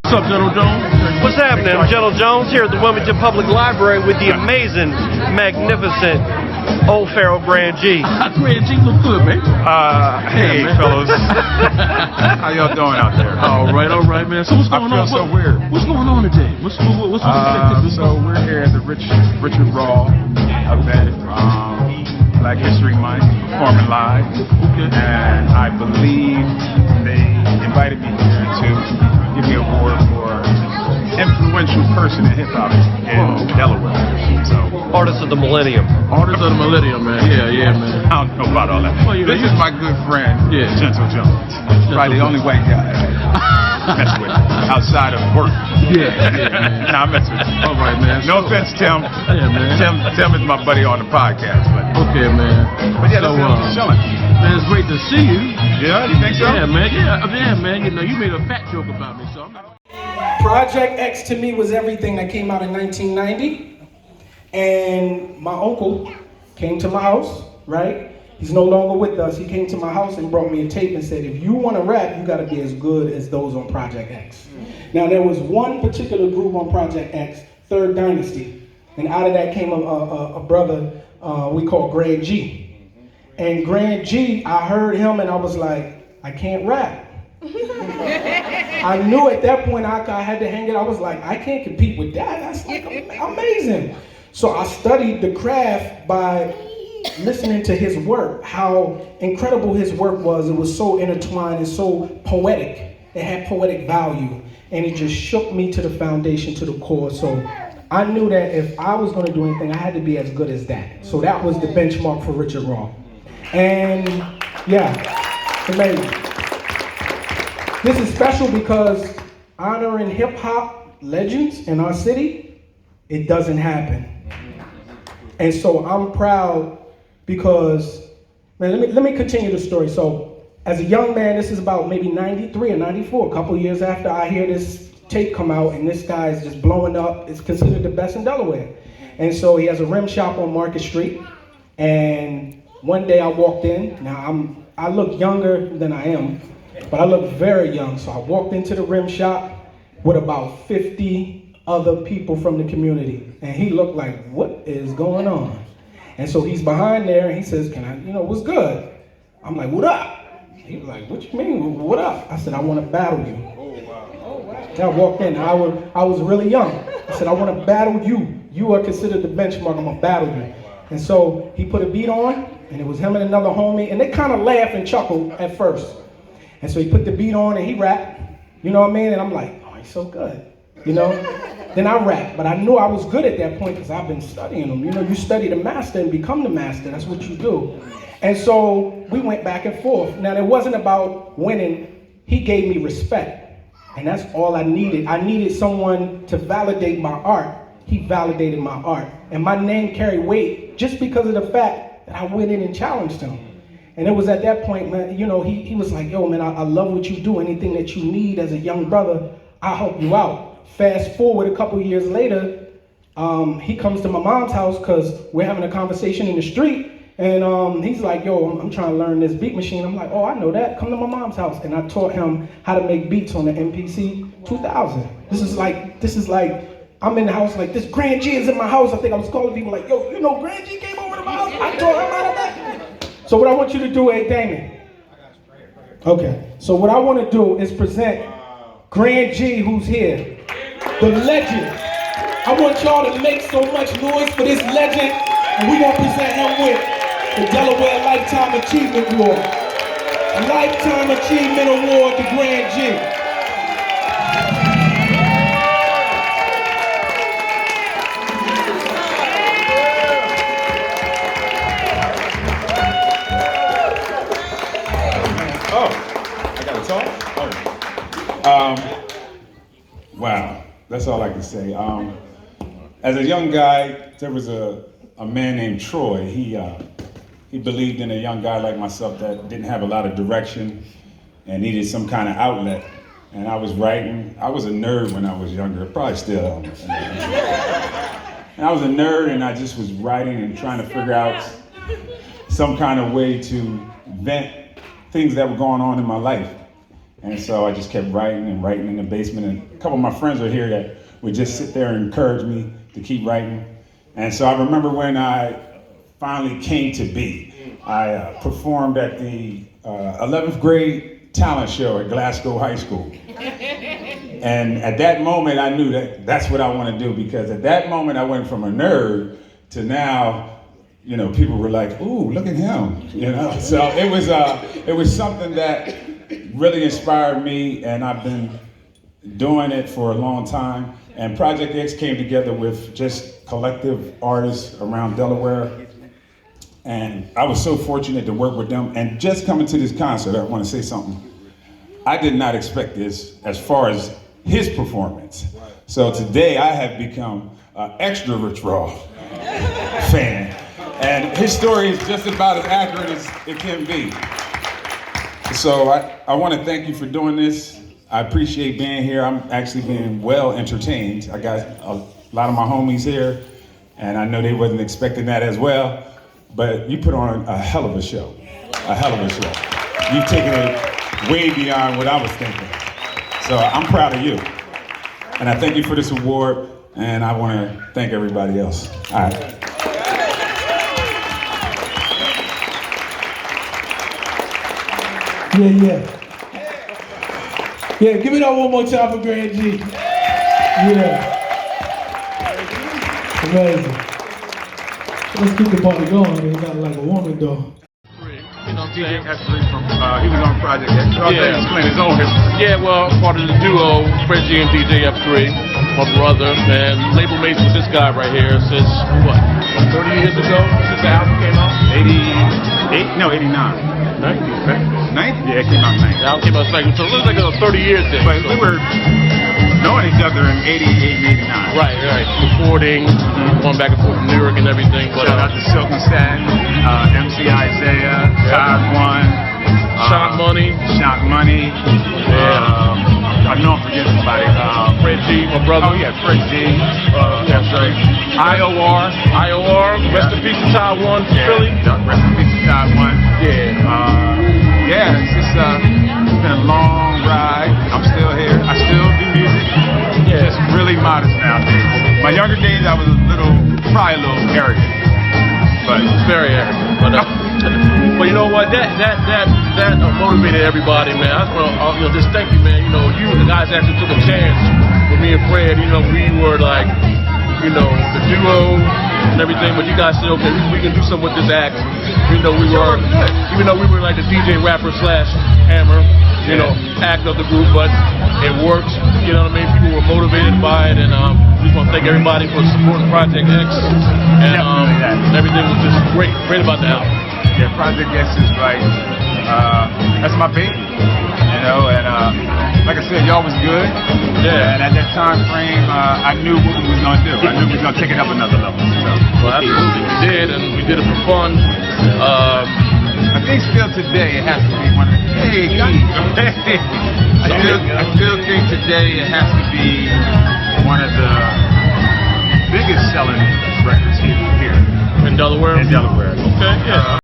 What's up, General Jones? What's happening? I'm General Jones here at the Wilmington Public Library with the amazing, magnificent Old Pharaoh Grand G. Grand G look good, man. Hey, fellas. How y'all doing out there? All right, man. So what's going on? I feel so weird. What's going on today? What's So we're here at the Richard Raw event, Black History Month, performing live. Okay. And I believe they invited me here to give me an award for influential person in hip-hop in Delaware. So, Artist of the Millennium. Artist of the Millennium, man. Yeah, man. I don't know about all that. Well, This is my good friend, Gentle Jones. Probably the only white guy I mess with outside of work. Yeah, man. Nah, I mess with you. All right, man. No offense, Tim. Yeah, man. Tim is my buddy on the podcast, but Okay, man. yeah, that's just chilling. Man, it's great to see you. Yeah, you think so? Yeah, man. Yeah, man. You know, you made a fat joke about me, so I'm not. Project X to me was everything that came out in 1990. And my uncle came to my house, right? He's no longer with us. He came to my house and brought me a tape and said, if you want to rap, you got to be as good as those on Project X. Now, there was one particular group on Project X, Third Dynasty. And out of that came a brother we call Grand G. And Grand G, I heard him and I was like, I can't rap. I knew at that point I had to hang it. I was like, I can't compete with that. That's like amazing. So I studied the craft by listening to his work, how incredible his work was. It was so intertwined and so poetic. It had poetic value. And it just shook me to the foundation, to the core. So I knew that if I was going to do anything, I had to be as good as that. So that was the benchmark for Richard Raw. And yeah, amazing. This is special because honoring hip-hop legends in our city, it doesn't happen. And so I'm proud because, man, let me continue the story. So as a young man, this is about maybe 93 or 94, a couple years after I hear this tape come out and this guy is just blowing up. It's considered the best in Delaware. And so he has a rim shop on Market Street. And one day I walked in. Now I look younger than I am, but I look very young. So I walked into the rim shop with about 50 other people from the community. And he looked like, what is going on? And so he's behind there and he says, can I, what's good? I'm like, what up? He was like, what you mean, what up? I said, I want to battle you. And I walked in, I was really young. I said, I want to battle you. You are considered the benchmark, I'm going to battle you. And so he put a beat on, and it was him and another homie, and they kind of laughed and chuckled at first. And so he put the beat on and he rapped, you know what I mean? And I'm like, oh, he's so good, Then I rapped, but I knew I was good at that point because I've been studying them. You study the master and become the master, that's what you do. And so we went back and forth. Now, it wasn't about winning, he gave me respect. And that's all I needed. I needed someone to validate my art. He validated my art. And my name carried weight just because of the fact that I went in and challenged him. And it was at that point, man, he was like, yo, man, I love what you do. Anything that you need as a young brother, I'll help you out. Fast forward a couple years later, he comes to my mom's house because we're having a conversation in the street. And he's like, yo, I'm trying to learn this beat machine. I'm like, oh, I know that. Come to my mom's house. And I taught him how to make beats on the MPC 2000. This is like, I'm in the house like this. Grand G is in my house. I think I was calling people like, yo, Grand G came over to my house. I taught him how to that. So what I want you to do, hey, Damon. Okay. So what I want to do is present Grand G, who's here, the legend. I want y'all to make so much noise for this legend, and we're gonna present him with the Delaware Lifetime Achievement Award. A Lifetime Achievement Award to Grand G. Oh, I got to talk? Oh. Wow, that's all I can say. As a young guy, there was a man named Troy. He believed in a young guy like myself that didn't have a lot of direction and needed some kind of outlet. And I was writing. I was a nerd when I was younger, probably still am. And I was a nerd and I just was writing and trying to figure out some kind of way to vent things that were going on in my life. And so I just kept writing and writing in the basement. And a couple of my friends are here that would just sit there and encourage me to keep writing. And so I remember when I finally came to be. I performed at the 11th grade talent show at Glasgow High School. And at that moment, I knew that that's what I want to do, because at that moment, I went from a nerd to now, you know, people were like, ooh, look at him, you know? So it was something that really inspired me, and I've been doing it for a long time. And Project X came together with just collective artists around Delaware. And I was so fortunate to work with them. And just coming to this concert, I want to say something. I did not expect this as far as his performance. So today I have become an extra Rich Raw fan. And his story is just about as accurate as it can be. So I want to thank you for doing this. I appreciate being here. I'm actually being well entertained. I got a lot of my homies here, and I know they wasn't expecting that as well. But you put on a hell of a show, a hell of a show. You've taken it way beyond what I was thinking. So I'm proud of you. And I thank you for this award, and I want to thank everybody else. All right. Yeah. Yeah, give it up one more time for Grand G. Yeah. Amazing. Let's keep the party going. It's not like a woman though. You know what I'm saying? DJF3 from, he was on Project X. Yeah. Explain his own history. Yeah, well, part of the duo, Fred G and DJF3, my brother, man, label mates with this guy right here since, what, 30 years ago? Since the album came out? 88? No, 89. 90? 90? Yeah, it came out 90. The album came out second, so it looks like a 30-year thing. But so. we were knowing each other in 88 and 89. Right. Recording, going back and forth from New York and everything. But, Shout out to Silk and Satin, MC Isaiah, Todd One, Shot Money. I know I'm forgetting somebody. Fred G, my brother. Oh yeah, Fred G. That's right. IOR, rest in peace to Todd One, Philly. Rest in peace to Todd One. Yeah. It's just it's been a long ride. I'm still here. I still do music. Yeah. Just really modest nowadays. My younger days, I was probably a little arrogant. But Very arrogant. But you know what? That motivated everybody, man. I just want to just thank you, man. You know, you and the guys actually took a chance with me and Fred. You know, we were like, you know, the duo and everything, but you guys said, okay, we can do something with this act. Even though we were like the DJ rapper / Hammer, you know, act of the group, but it worked. You know what I mean? People were motivated by it, and we just want to thank everybody for supporting Project X, and everything was just great about the album. yeah, Project X is like, that's my baby, you know, and like I said, y'all was good. Yeah. And at that time frame, I knew what we was gonna do. I knew we was gonna take it up another level. So. Well, absolutely, we did, and we did it for fun. I think still today it has to be one of the, I still think today it has to be one of the biggest selling records here In Delaware? in Delaware. Okay, yeah.